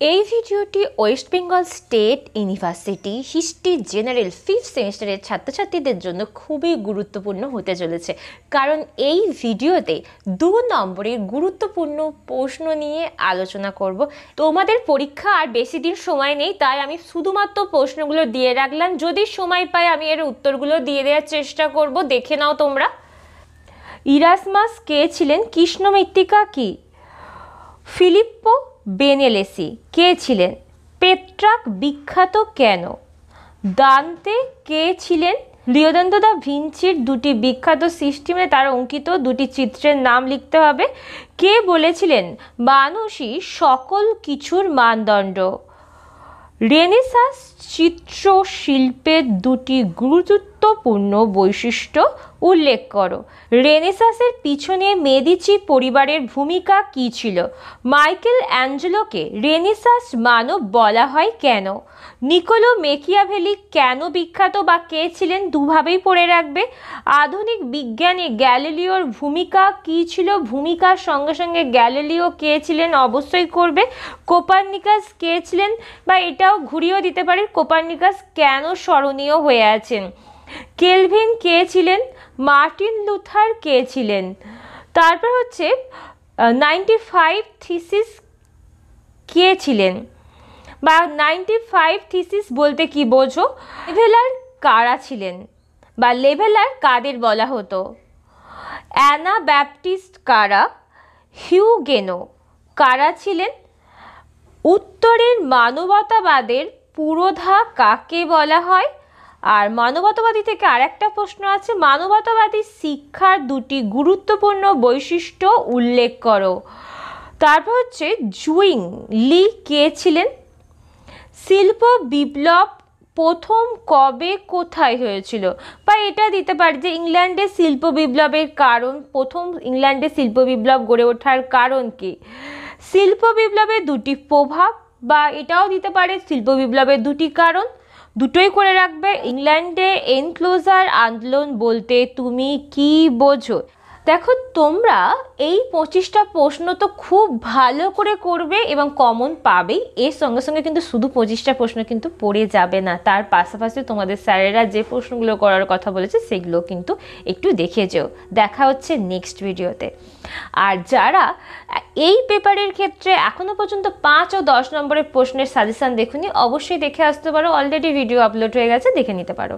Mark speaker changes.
Speaker 1: এই ভিডিওটি West Bengal state university history general 5th সেমিস্টারের ছাত্রছাত্রীদের জন্য খুবই গুরুত্বপূর্ণ হতে চলেছে, কারণ এই ভিডিওতে 2 নম্বরের গুরুত্বপূর্ণ প্রশ্ন নিয়ে আলোচনা করব। তোমাদের পরীক্ষা আর বেশি দিন সময় নেই, তাই আমি শুধুমাত্র প্রশ্নগুলো দিয়ে রাখলাম। যদি সময় পাই আমি এর উত্তরগুলো দিয়ে দেওয়ার চেষ্টা করব, দেখে নাও তোমরা। ইরাসমাস কে ছিলেন? কৃষ্ণ মৃত্তিকা কি? ফিলিপ্পো বেনেলেসি কে ছিলেন? পেট্রাক বিখ্যাত কেন? দান্তে কে ছিলেন? লিওনার্দো দা ভিঞ্চির 2টি বিখ্যাত সিস্টেমে তার অঙ্কিত 2টি চিত্রের নাম লিখতে হবে। কে বলেছিলেন মানুষই সকল কিছুর মানদণ্ড? রেনেসাঁস চিত্রশিল্পের 2টি গুরুত্বপূর্ণ বৈশিষ্ট্য উল্লেখ করো। রেনেসাঁসের পিছনে মেদিচি পরিবারের ভূমিকা কী ছিল? মাইকেল অ্যাঞ্জেলোকে রেনেসাঁস মানব বলা হয় কেন? নিকোলো মেকিয়াভেলি কেন বিখ্যাত বা কে ছিলেন? দুভাবেই পড়ে রাখবে। আধুনিক বিজ্ঞানে গ্যালিলিওর ভূমিকা কী ছিল? ভূমিকার সঙ্গে সঙ্গে গ্যালিলিও কে ছিলেন অবশ্যই করবে। কোপার্নিকাস কে ছিলেন, বা এটাও ঘুরিয়েও দিতে পারে, কোপার্নিকাস কেন স্মরণীয় হয়ে আছেন? কেলভিন কে ছিলেন? মার্টিন লুথার কে ছিলেন? তারপর হচ্ছে 95 থিসিস কে ছিলেন, বা 95 থিসিস বলতে কি বোঝো? লেভেলার কারা ছিলেন, বা লেভেলার কাদের বলা হতো? অ্যানা ব্যাপটিস্ট কারা? হিউগেনো কারা ছিলেন? উত্তরের মানবতাবাদের পুরোধা কাকে বলা হয়? আর মানবতাবাদী থেকে আরেকটা প্রশ্ন আছে, মানবতাবাদী শিক্ষার 2টি গুরুত্বপূর্ণ বৈশিষ্ট্য উল্লেখ করো। তারপর হচ্ছে জুইং লি কে ছিলেন? শিল্প বিপ্লব প্রথম কবে কোথায় হয়েছিল? বা এটা দিতে পারে যে ইংল্যান্ডে শিল্প বিপ্লবের কারণ, প্রথম ইংল্যান্ডে শিল্প বিপ্লব গড়ে ওঠার কারণ কি? শিল্প বিপ্লবের 2টি প্রভাব, বা এটাও দিতে পারে শিল্প বিপ্লবের 2টি কারণ। দুটোই করে রাখবে। ইংল্যান্ডে এনক্লোজার আন্দোলন বলতে তুমি কি বোঝো? দেখো, তোমরা এই 25টা প্রশ্ন তো খুব ভালো করে করবে এবং কমন পাবেই। এর সঙ্গে সঙ্গে কিন্তু শুধু 25টা প্রশ্ন কিন্তু পড়ে যাবে না, তার পাশাপাশি তোমাদের স্যারেরা যে প্রশ্নগুলো করার কথা বলেছে সেগুলো কিন্তু একটু দেখে যেও। দেখা হচ্ছে নেক্সট ভিডিওতে। আর যারা এই পেপারের ক্ষেত্রে এখনো পর্যন্ত 5 ও 10 নম্বরের প্রশ্নের সাজেশন দেখুনি, অবশ্যই দেখে আসতে পারো। অলরেডি ভিডিও আপলোড হয়ে গেছে, দেখে নিতে পারো।